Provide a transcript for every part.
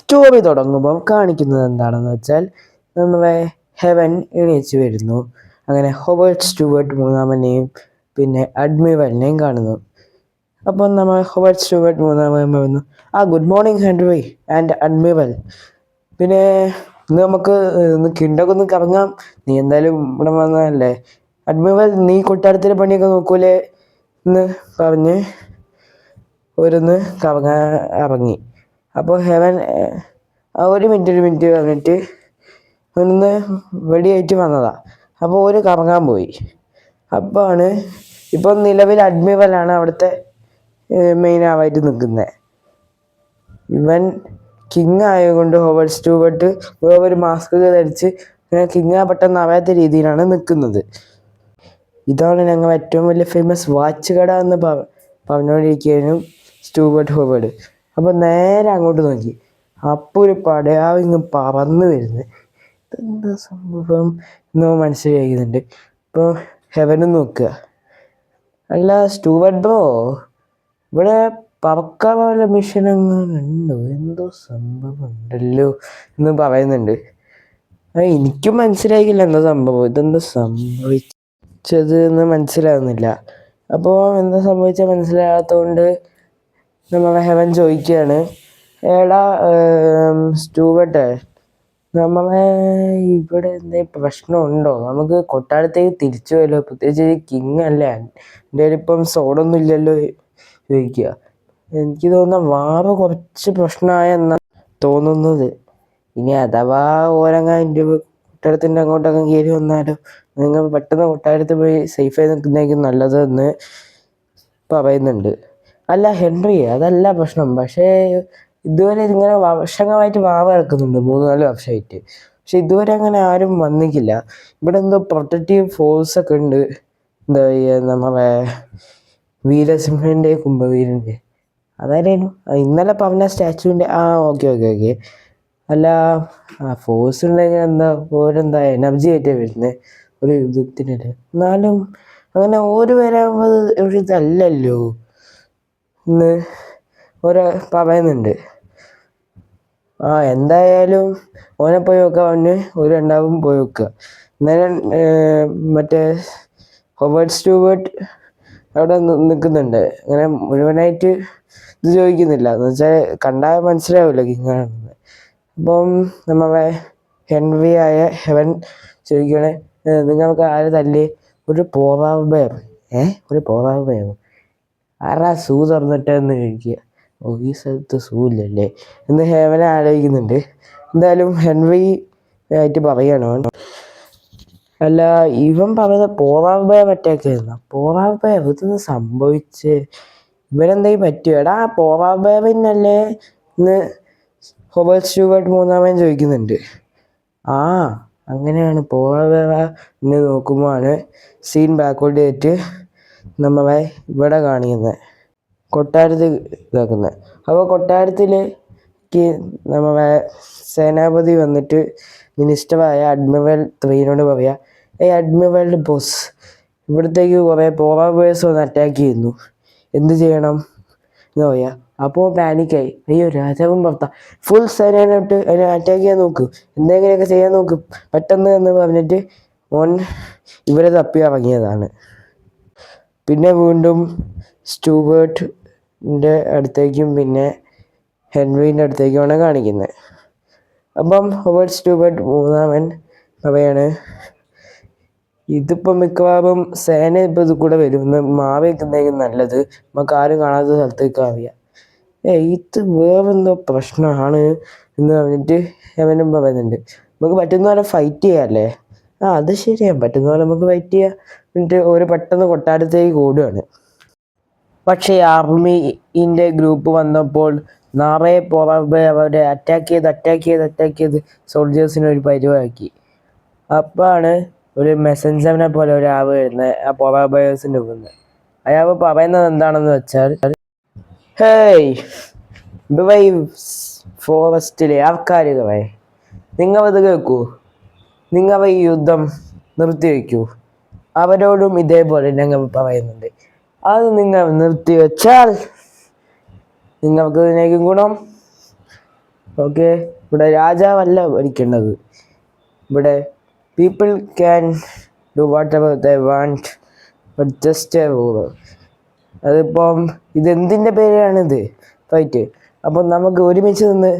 Story തുടങ്ങുമ്പോൾ കാണിക്കുന്നത് എന്താണെന്ന് വെച്ചാൽ നമ്മളെ ഹെവൻ എണീച്ച് വരുന്നു. അങ്ങനെ ഹോവേർഡ് സ്റ്റുവർട്ട് മൂന്നാമനെയും പിന്നെ അഡ്മിറലിനെയും കാണുന്നു. അപ്പം നമ്മൾ ഹോവേർഡ് സ്റ്റുവർട്ട് മൂന്നാമൻ പറയുന്നു, good morning Henry and admiral. പിന്നെ ഇന്ന് നമുക്ക് കിണ്ടൊക്കെ ഒന്ന് കറങ്ങാം, നീ എന്തായാലും ഇവിടെ വന്നതല്ലേ. അഡ്മിറൽ, നീ കൊട്ടാരത്തിലെ പണിയൊക്കെ നോക്കൂലേ എന്ന് പറഞ്ഞ് ഓരോന്ന് കറങ്ങാൻ ഇറങ്ങി. അപ്പോൾ ഹെവൻ ഒരു മിനിറ്റ് പറഞ്ഞിട്ട് ഒന്ന് റെഡിയായിട്ട് വന്നതാ. അപ്പോൾ ഒരു കറങ്ങാൻ പോയി. അപ്പോഴാണ് ഇപ്പം നിലവിൽ അഡ്മിറലാണ് അവിടുത്തെ മെയിനായിട്ട് നിൽക്കുന്നത്. ഇവൻ കിങ് ആയതുകൊണ്ട് ഹോവേർഡ് സ്റ്റുവർട്ട് ഒരു മാസ്ക് ധരിച്ച് കിങ് പെട്ടെന്ന് അറിയാത്ത രീതിയിലാണ് നിൽക്കുന്നത്. ഇതാണ് ഞങ്ങൾ ഏറ്റവും വലിയ ഫേമസ് വാച്ച് കട എന്ന് പറഞ്ഞുകൊണ്ടിരിക്കുകയും സ്റ്റുവർട്ട് ഹോവേർഡ്. അപ്പോൾ നേരെ അങ്ങോട്ട് നോക്കി, അപ്പോൾ ഒരു പടയാവ് ഇങ്ങ് പറന്ന് വരുന്നത്. ഇതെന്താ സംഭവം എന്ന് മനസ്സിലാക്കുന്നുണ്ട്. ഇപ്പോൾ ഹെവനും നോക്കുക, അല്ല സ്റ്റുവർട്ട് ബ്രോ, ഇവിടെ പറക്കാൻ പോലെ മിഷൻ അങ്ങനെ ഉണ്ടോ, എന്തോ സംഭവം ഉണ്ടല്ലോ എന്ന് പറയുന്നുണ്ട്. എനിക്കും മനസ്സിലാക്കില്ല എന്താ സംഭവം, ഇതെന്താ സംഭവിച്ചത് എന്ന് മനസ്സിലാകുന്നില്ല. അപ്പോൾ എന്താ സംഭവിച്ചാൽ മനസ്സിലാകാത്തതുകൊണ്ട് നമ്മളെ ഹെവൻ ചോദിക്കുകയാണ്, എടാ സ്റ്റുവർട്ട്, നമ്മളെ ഇവിടെ എന്തെങ്കിലും പ്രശ്നമുണ്ടോ, നമുക്ക് കൊട്ടാരത്തേക്ക് തിരിച്ചു പോയല്ലോ, പ്രത്യേകിച്ച് കിങ് അല്ലേ, എൻ്റെ ഇപ്പം സോഡൊന്നും ഇല്ലല്ലോ ചോദിക്കുക. എനിക്ക് തോന്നുന്ന വാവ് കുറച്ച് പ്രശ്നമായെന്നാണ് തോന്നുന്നത്. ഇനി അഥവാ ഓരങ്ങാൻ്റെ കൊട്ടാരത്തിൻ്റെ അങ്ങോട്ടൊക്കെ കയറി വന്നാലോ, നിങ്ങൾ പെട്ടെന്ന് കൊട്ടാരത്തിൽ പോയി സേഫായി നിൽക്കുന്നതായിരിക്കും നല്ലതെന്ന് പറയുന്നുണ്ട്. അല്ല ഹെൻറി, അതല്ല പ്രശ്നം, പക്ഷേ ഇതുവരെ ഇങ്ങനെ വർഷങ്ങളായിട്ട് വാവ് ഇറക്കുന്നുണ്ട്, 3-4 വർഷമായിട്ട്. പക്ഷെ ഇതുവരെ അങ്ങനെ ആരും വന്നിക്കില്ല. ഇവിടെ എന്തോ പ്രൊട്ടക്റ്റീവ് ഫോഴ്സൊക്കെ ഉണ്ട്. എന്താ പറയുക, നമ്മളെ വീരസിംഹൻ്റെ കുംഭവീരൻ്റെ അതായിരുന്നു ഇന്നലെ പറഞ്ഞ സ്റ്റാച്ചുവിൻ്റെ. ഓക്കെ. അല്ല ഫോഴ്സ് ഉണ്ടെങ്കിൽ എന്താ ഓരെന്താ എനർജി ആയിട്ടേ വരുന്നത് ഒരു യുദ്ധത്തിനിടെ. എന്നാലും അങ്ങനെ ഓര് വരാൻ ഒരു ഇതല്ലല്ലോ എന്ന് ഓരോ പറയുന്നുണ്ട്. എന്തായാലും ഓനെ പോയി വെക്കുക, അവന് ഒരു രണ്ടാവും പോയി വെക്കുക. അന്നേരം മറ്റേ ഹോവേർഡ് സ്റ്റുവർട്ട് അവിടെ നിൽക്കുന്നുണ്ട്. അങ്ങനെ മുഴുവനായിട്ട് ഇത് ചോദിക്കുന്നില്ല, എന്ന് വെച്ചാൽ കണ്ടാൽ മനസ്സിലാവില്ല കിങ്ങാണെന്ന്. അപ്പം നമ്മളെ ഹെൻറി ആയ ഹെവൻ ചോദിക്കണേ, നിങ്ങൾക്ക് ആര് തല്ലി? ഒരു പോവാബയം. ഒരു പോവാബയം ആരാ സൂ തുറന്നിട്ടെന്ന് ചോദിക്കുക. ഈ സ്ഥലത്ത് സൂ ഇല്ലല്ലേ എന്ന് ഹെവനെ ആലോചിക്കുന്നുണ്ട്. എന്തായാലും ഹെൻറി ആയിട്ട് പറയണോ, അല്ല ഇവൻ പറയുന്നത് പോവാബയം അറ്റാക്കായിരുന്നു. പോവാബയം ഇതൊന്ന് സംഭവിച്ച് ഇവരെന്തെങ്കിലും പറ്റുമോ? എടാ പോവാബയനല്ലേ എന്ന് ഹോവേർഡ് സ്റ്റുവർട്ട് മൂന്നാമൻ ചോദിക്കുന്നുണ്ട്. അങ്ങനെയാണ് പോവാബയ എന്ന് നോക്കുമ്പോഴാണ് സീൻ ബാക്കോട്ട് ആയിട്ട് നമ്മളെ ഇവിടെ കാണിക്കുന്നത്, കൊട്ടാരത്തിൽ ഇതാക്കുന്നത്. അപ്പോൾ കൊട്ടാരത്തിലേക്ക് നമ്മളെ സേനാപതി വന്നിട്ട് മിനിസ്റ്ററായ അഡ്മിറൽ 3നോട് പറയാ, അഡ്മിറൽ ബോസ്, ഇവിടത്തേക്ക് കുറേ പോവാബേഴ്സ് വന്ന് അറ്റാക്ക് ചെയ്യുന്നു, എന്ത് ചെയ്യണം എന്ന് പറയാ. അപ്പോൾ പാനിക്കായി, അയ്യോ രാജാവും ഭർത്ത ഫുൾ സേനയായിട്ട് അതിനെ അറ്റാക്ക് ചെയ്യാൻ നോക്കും, എന്തെങ്കിലുമൊക്കെ ചെയ്യാൻ നോക്കും പെട്ടെന്ന് എന്ന് പറഞ്ഞിട്ട് ഓൻ ഇവരെ തപ്പി ഇറങ്ങിയതാണ്. പിന്നെ വീണ്ടും സ്റ്റുവർട്ടിൻ്റെ അടുത്തേക്കും പിന്നെ ഹെൻറീൻ്റെ അടുത്തേക്കുമാണ് കാണിക്കുന്നത്. അപ്പം ഹോവേർഡ് സ്റ്റുവർട്ട് മൂന്നാമൻ പറയാണ്, ഇതിപ്പം മിക്കവാറും സേന ഇപ്പം ഇത് കൂടെ വരും, മാറി നിൽക്കുന്നതായിരിക്കും നല്ലത്, നമുക്ക് ആരും കാണാത്ത സ്ഥലത്തേക്ക് അറിയാം. ഇത് വേറെന്തോ പ്രശ്നമാണ് എന്ന് പറഞ്ഞിട്ട് അവനും പറയുന്നുണ്ട്. നമുക്ക് പറ്റുന്ന പോലെ ഫൈറ്റ് ചെയ്യാമല്ലേ? അത് ശരിയാണ്, പറ്റുന്ന പോലെ നമുക്ക് ഫൈറ്റ് ചെയ്യാം. എന്നിട്ട് ഒരു പെട്ടെന്ന് കൊട്ടാരത്തേക്ക് ഓടുകയാണ്. പക്ഷേ ആർമിൻ്റെ ഗ്രൂപ്പ് വന്നപ്പോൾ നിറയെ അവരെ അറ്റാക്ക് ചെയ്ത് സോൾജേഴ്സിനെ ഒരു പരിവാക്കി. അപ്പോഴാണ് ഒരു മെസ്സഞ്ചറിനെ പോലെ ഒരാൾ വരുന്നത് ആ പോവാബേഴ്സിൻ്റെ മുന്നിൽ. അയാൾ പറയുന്നത് എന്താണെന്ന് വെച്ചാൽ, ഹേയ് ഫോറസ്റ്റിലെ ആൾക്കാരുകളെ, നിങ്ങളത് കേൾക്കൂ, നിങ്ങൾ ഈ യുദ്ധം നിർത്തിവെക്കൂ. അവരോടും ഇതേപോലെ ഞങ്ങൾ പറയുന്നുണ്ട്, അത് നിങ്ങൾ നിർത്തിവെച്ചാൽ നിങ്ങൾക്ക് ഇതിനേക്കും ഗുണം. ഓക്കെ, ഇവിടെ രാജാവല്ല ഭരിക്കേണ്ടത്. ഇവിടെ people can do what ever they want but just A ruler. അതിപ്പം ഇതെന്തിൻ്റെ പേരാണിത്? ഫൈറ്റ്. അപ്പം നമുക്ക് ഒരുമിച്ച് നിന്ന്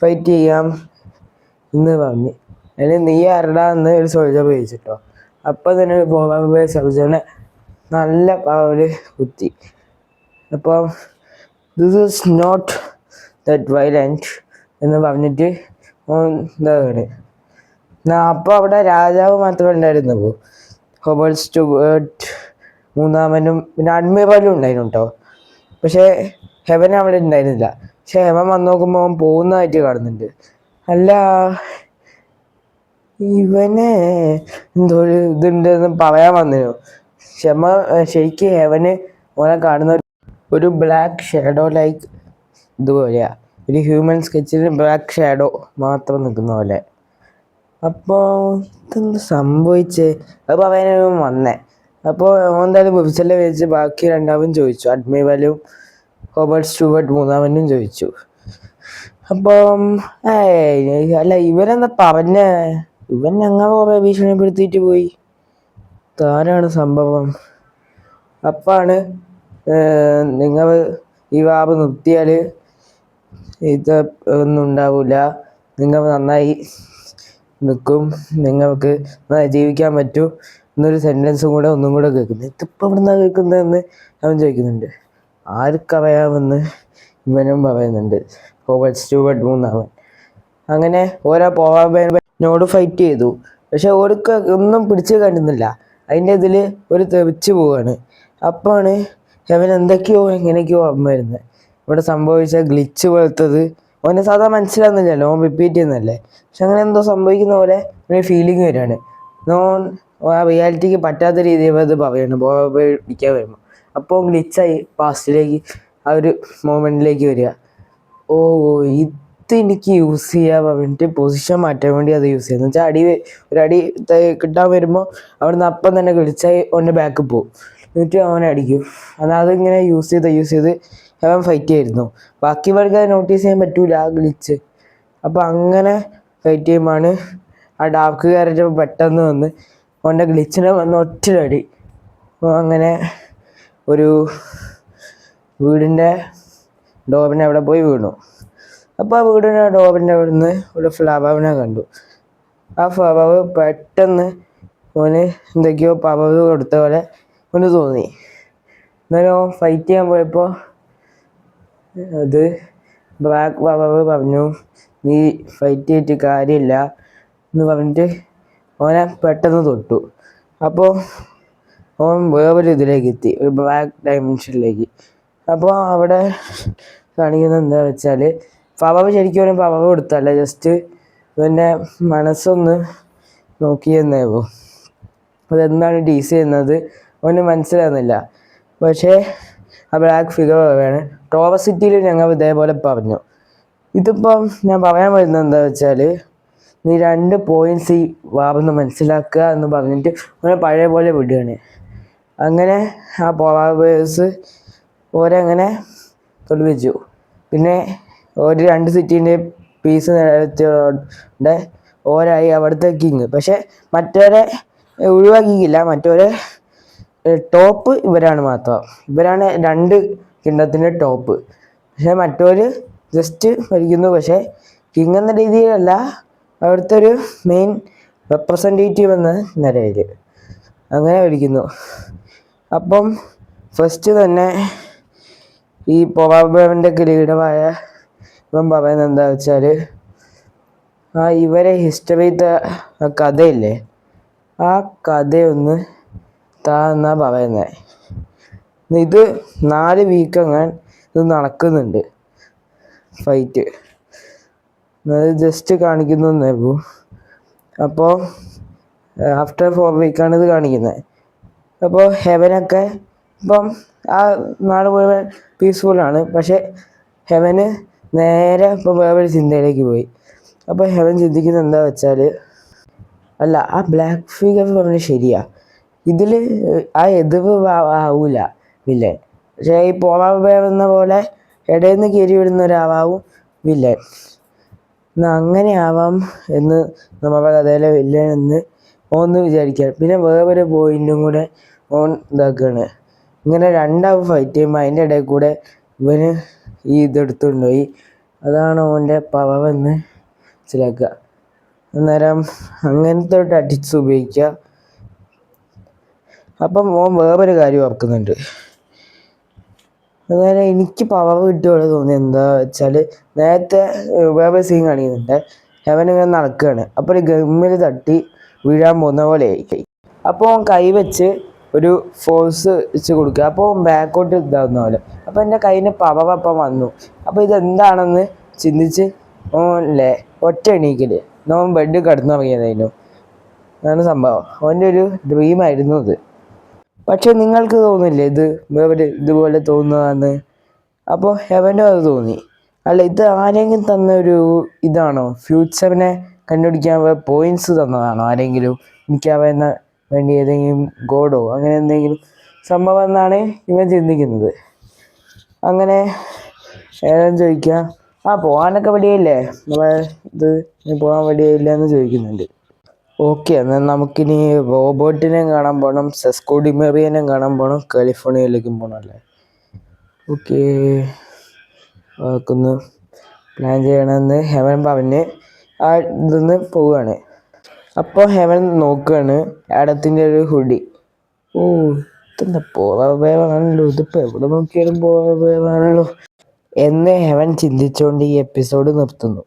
ഫൈറ്റ് ചെയ്യാം എന്ന് പറഞ്ഞ് അതിന് നീ ആരടാ എന്ന് ഒരു സോൾജർ ചോദിച്ചിട്ടോ. അപ്പം തന്നെ സോൾജറിനെ നല്ല പവര് കുത്തി. അപ്പം this is not that violent എന്ന് പറഞ്ഞിട്ട് എന്താണ്. അപ്പോൾ അവിടെ രാജാവ് മാത്രമേ ഉണ്ടായിരുന്നുള്ളൂ. ഹോബർട്ട് സ്റ്റുവർട്ട് മൂന്നാമനും പിന്നെ അഡ്മിറലും ഉണ്ടായിരുന്നു കേട്ടോ. പക്ഷേ ഹെവൻ അവിടെ ഉണ്ടായിരുന്നില്ല. പക്ഷെ ഹെവൻ വന്ന് നോക്കുമ്പോൾ അവൻ പോകുന്നതായിട്ട് കാണുന്നുണ്ട്. അല്ല, ഇവന് എന്തോ ഒരു ഇതുണ്ടെന്ന് പറയാൻ വന്നിരുന്നു. ശരിക്കും ഹെവന് ഓനെ കാണുന്ന ഒരു ബ്ലാക്ക് ഷാഡോ ലൈക്ക് ഇതുപോലെയാ. ഒരു ഹ്യൂമൻ സ്കെച്ചിൽ ബ്ലാക്ക് ഷാഡോ മാത്രം നിൽക്കുന്ന പോലെ. അപ്പോൾ ഇതെന്ത് സംഭവിച്ചേ അത് പറയാനും വന്നേ. അപ്പോൾ എന്തായാലും വെബ്സൈറ്റിൽ വെച്ച് ബാക്കി രണ്ടാമതും ചോദിച്ചു. അഡ്മിറലും ഹോബർട്ട് സ്റ്റുവർട്ട് മൂന്നാമനും ചോദിച്ചു. അപ്പം അല്ല, ഇവരെന്താ പറഞ്ഞ? ഇവൻ ഞങ്ങൾ കുറേ ഭീഷണിപ്പെടുത്തിയിട്ട് പോയി. താരാണ് സംഭവം? അപ്പാണ് നിങ്ങൾ ഈ വാബ് നിർത്തിയാൽ ഇത് ഒന്നും ഉണ്ടാവില്ല, നിങ്ങൾ നന്നായി നിൽക്കും, നിങ്ങൾക്ക് നന്നായി ജീവിക്കാൻ പറ്റും എന്നൊരു സെൻറ്റൻസും കൂടെ ഒന്നും കൂടെ കേൾക്കുന്നത്. ഇതിപ്പോൾ ഇവിടെ നിന്നാണ് കേൾക്കുന്നതെന്ന് അവൻ ചോദിക്കുന്നുണ്ട്. ആർക്കറിയാമെന്ന് ഇവനും പറയുന്നുണ്ട്. ഹോബർട്ട് സ്റ്റുവർട്ട് മൂന്നാമൻ. അങ്ങനെ ഓരോ പോവാബേനോട് ഫൈറ്റ് ചെയ്തു. പക്ഷെ ഓർക്ക് ഒന്നും പിടിച്ച് കണ്ടുന്നില്ല. അതിൻ്റെ ഇതിൽ ഒരു തെറിച്ച് പോവാണ്. അപ്പോഴാണ് ഹെവൻ എന്തൊക്കെയോ എങ്ങനെയൊക്കെയോ ഓർമ്മ വരുന്നത്. ഇവിടെ സംഭവിച്ച ഗ്ലിച്ച് പോലത്തത് ഓനെ സാധാ മനസ്സിലാകുന്നില്ലല്ലോ, ഓൻ റിപ്പീറ്റ് ചെയ്യുന്നതല്ലേ. പക്ഷെ അങ്ങനെ എന്തോ സംഭവിക്കുന്ന പോലെ ഒരു ഫീലിംഗ് വരികയാണ്. നോൺ ആ റിയാലിറ്റിക്ക് പറ്റാത്ത രീതിയിൽ അത് പറയുന്നു പിടിക്കാൻ വരുമ്പോൾ. അപ്പോൾ ഗ്ലിച്ചായി പാസ്റ്റിലേക്ക് ആ ഒരു മൊമെൻറ്റിലേക്ക് വരിക. ഓ, ഇത് എനിക്ക് യൂസ് ചെയ്യാൻ പറഞ്ഞിട്ട് പൊസിഷൻ മാറ്റാൻ വേണ്ടി അത് യൂസ് ചെയ്യുന്നത് വെച്ചാൽ ഒരടി കിട്ടാൻ വരുമ്പോൾ അവിടെ നിന്ന് അപ്പം തന്നെ ഗ്ലിച്ചായി അവൻ്റെ ബാക്ക് പോകും. എന്നിട്ട് അവനെ അടിക്കും. എന്നാൽ അതിങ്ങനെ യൂസ് ചെയ്ത് അവൻ ഫൈറ്റ് ചെയ്യായിരുന്നു. ബാക്കിയവർക്ക് അത് നോട്ടീസ് ചെയ്യാൻ പറ്റൂല ആ ഗ്ലിച്ച്. അപ്പോൾ അങ്ങനെ ഫൈറ്റ് ചെയ്യുമ്പോഴാണ് ആ ഡാർക്ക് ക്യാരക്ടർ പെട്ടെന്ന് വന്ന് അവൻ്റെ ഗ്ലിച്ചിനെ വന്ന് ഒറ്റയടി. അപ്പോൾ അങ്ങനെ ഒരു വീടിൻ്റെ ഡോറിൻ്റെ അവിടെ പോയി വീണു. അപ്പോൾ ആ വീടിൻ്റെ ഡോറിൻ്റെ അവിടെ നിന്ന് ഒരു ഫ്ലവറിനെ കണ്ടു. ആ ഫ്ലവർ പെട്ടെന്ന് ഓന് എന്തൊക്കെയോ പവർ കൊടുത്ത പോലെ ഒന്ന് തോന്നി. എന്നാലും ഫൈറ്റ് ചെയ്യാൻ പോയപ്പോൾ അത് ബ്ലാക്ക് പവർ പറഞ്ഞു, നീ ഫൈറ്റ് ചെയ്തിട്ട് കാര്യമില്ല എന്ന് പറഞ്ഞിട്ട് ഓനെ പെട്ടെന്ന് തൊട്ടു. അപ്പോൾ ഓൻ വേറൊരു ഇതിലേക്ക് എത്തി, ഒരു ബ്ലാക്ക് ഡയമെൻഷനിലേക്ക്. അപ്പോൾ അവിടെ കാണിക്കുന്നത് എന്താ വെച്ചാൽ പവർ ശരിക്കും അവന് പവർ കൊടുത്തല്ല, ജസ്റ്റ് ഇവൻ്റെ മനസ്സൊന്ന് നോക്കിയെന്നേവോ. അതെന്താണ് ഡീസ് ചെയ്യുന്നത് അവന് മനസ്സിലാകുന്നില്ല. പക്ഷേ ആ ബ്ലാക്ക് ഫിഗർ പറയാണ്, ടോവർ സിറ്റിയിൽ ഞങ്ങൾ ഇതേപോലെ പറഞ്ഞു. ഇതിപ്പം ഞാൻ പറയാൻ വരുന്നത് എന്താ വെച്ചാൽ നീ 2 പോയിൻറ്റ്സ് ഈ വാബെന്ന് മനസ്സിലാക്കുക എന്ന് പറഞ്ഞിട്ട് അവനെ പഴയ പോലെ വിടുകയാണ്. അങ്ങനെ ആ പവേഴ്സ് ഓരങ്ങനെ തോൽപ്പിച്ചു. പിന്നെ ഒരു 2 സിറ്റീൻ്റെ പീസ് നേരത്തെ ഓരായി അവിടുത്തെ കിങ്. പക്ഷെ മറ്റവരെ ഒഴിവാക്കിയില്ല. മറ്റവരെ ടോപ്പ് ഇവരാണ് മാത്രം. ഇവരാണ് 2 കിങ്ഡത്തിൻ്റെ ടോപ്പ്. പക്ഷെ മറ്റവർ ജസ്റ്റ് ഭരിക്കുന്നു. പക്ഷേ കിങ് എന്ന രീതിയിലല്ല, അവിടുത്തെ ഒരു മെയിൻ റെപ്രസെൻറ്റേറ്റീവ് എന്ന നിലയിൽ അങ്ങനെ ഭരിക്കുന്നു. അപ്പം ഫസ്റ്റ് തന്നെ ഈ പൊവാബിൻ്റെ ലീഡറായ ഇവൻ പറയുന്നത് എന്താ വെച്ചാൽ ഇവരെ ഹിസ്റ്ററിത്തെ കഥയില്ലേ, ആ കഥയൊന്ന് എന്നാ പറയുന്നത്. ഇത് 4 വീക്ക് അങ്ങനെ ഇത് നടക്കുന്നുണ്ട് ഫൈറ്റ്. അത് ജസ്റ്റ് കാണിക്കുന്നു. അപ്പോൾ ആഫ്റ്റർ 4 വീക്കാണ് ഇത് കാണിക്കുന്നത്. അപ്പോൾ ഹെവനൊക്കെ ഇപ്പം ആ നാട് മുഴുവൻ പീസ്ഫുള്ളാണ്. പക്ഷേ ഹെവന് നേരെ ഇപ്പോൾ വേറൊരു ചിന്തയിലേക്ക് പോയി. അപ്പോൾ ഹെവൻ ചിന്തിക്കുന്നത് എന്താ വെച്ചാൽ, അല്ല, ആ ബ്ലാക്ക് ഫിഗർ പറഞ്ഞത് ശരിയാ, ഇതിൽ ആ എതിവ് ആവൂല വില്ലൻ. പക്ഷേ ഈ പോവാ എന്ന പോലെ ഇടയിൽ നിന്ന് കയറി വിടുന്ന ഒരാവാവും വില്ലൻ. എന്നാൽ അങ്ങനെ ആവാം എന്ന് നമ്മുടെ കഥയിലെ വില്ലൻ എന്ന് ഓന്ന് വിചാരിക്കുക. പിന്നെ വേറൊരു പോയിന്റും കൂടെ ഓൺ ഇതാക്കുകയാണ്. ഇങ്ങനെ രണ്ടാവ് ഫൈറ്റ് ചെയ്യുമ്പോൾ അതിൻ്റെ ഇടയിൽ കൂടെ ഇവന് ഈ ഇതെടുത്തുകൊണ്ട് പോയി. അതാണ് ഓൻ്റെ പവറെന്ന് മനസ്സിലാക്കുക. അന്നേരം അങ്ങനത്തെ ഒരു ടാറ്റിക്സ് ഉപയോഗിക്കുക. അപ്പം ഓൻ വേറൊരു കാര്യം ഓർക്കുന്നുണ്ട്. അന്നേരം എനിക്ക് പവർ കിട്ടിയ പോലെ തോന്നി എന്താ വെച്ചാൽ, നേരത്തെ വേറെ സീൻ കാണിക്കുന്നുണ്ട്. ഇങ്ങനെ നടക്കുകയാണ്. അപ്പോൾ ഒരു ഗമ്മിൽ തട്ടി വീഴാൻ പോകുന്ന പോലെയായി. അപ്പോൾ ഓൻ കൈ വെച്ച് ഒരു ഫോഴ്സ് വെച്ച് കൊടുക്കുക. അപ്പോൾ ബാക്കോട്ട് ഇതാവുന്ന പോലെ. അപ്പോൾ എൻ്റെ കയ്യിന് പവർ അപ്പം വന്നു. അപ്പോൾ ഇതെന്താണെന്ന് ചിന്തിച്ച് ഓനല്ലേ ഒറ്റ എണീക്കൽ. ഓൻ ബെഡ് കിടന്നുറങ്ങിയതായിരുന്നു. അതാണ് സംഭവം. ഓൻ്റെ ഒരു ഡ്രീമായിരുന്നു ഇത്. പക്ഷെ നിങ്ങൾക്ക് തോന്നില്ലേ ഇത് വേറെ ഇതുപോലെ തോന്നുന്നതെന്ന്? അപ്പോൾ ഹെവനും അത് തോന്നി. അല്ല, ഇത് ആരെങ്കിലും തന്ന ഒരു ഇതാണോ? ഫ്യൂച്ചറിനെ കണ്ടുപിടിക്കാൻ പോയിന്റ്സ് തന്നതാണോ ആരെങ്കിലും? എനിക്കവന് വേണ്ടി ഏതെങ്കിലും ഗോഡോ അങ്ങനെ എന്തെങ്കിലും സംഭവം എന്നാണ് ഇവൻ ചിന്തിക്കുന്നത്. അങ്ങനെ ഏതെങ്കിലും ചോദിക്കുക, പോകാനൊക്കെ വഴിയല്ലേ ഇത് പോകാൻ വഴിയില്ല എന്ന് ചോദിക്കുന്നുണ്ട്. ഓക്കെ, എന്നാൽ നമുക്കിനി റോബോട്ടിനെ കാണാൻ പോകണം, സെസ്കോ ഡിമെറിയനെ കാണാൻ പോകണം, കാലിഫോർണിയയിലേക്കും പോകണം അല്ലേ? ഓക്കെ, അതൊക്കൊന്ന് പ്ലാൻ ചെയ്യണമെന്ന് ഹെവൻ പറഞ്ഞ് ആ ഇതിന്ന് പോവുകയാണ്. അപ്പോൾ ഹെവൻ നോക്കുകയാണ് ആഡത്തിൻ്റെ ഒരു ഹുഡി. ഇതെന്താ പോവാണല്ലോ, ഇതിപ്പോൾ എവിടെ നോക്കിയാലും പോവാണല്ലോ എന്ന് ഹെവൻ ചിന്തിച്ചുകൊണ്ട് ഈ എപ്പിസോഡ് നിർത്തുന്നു.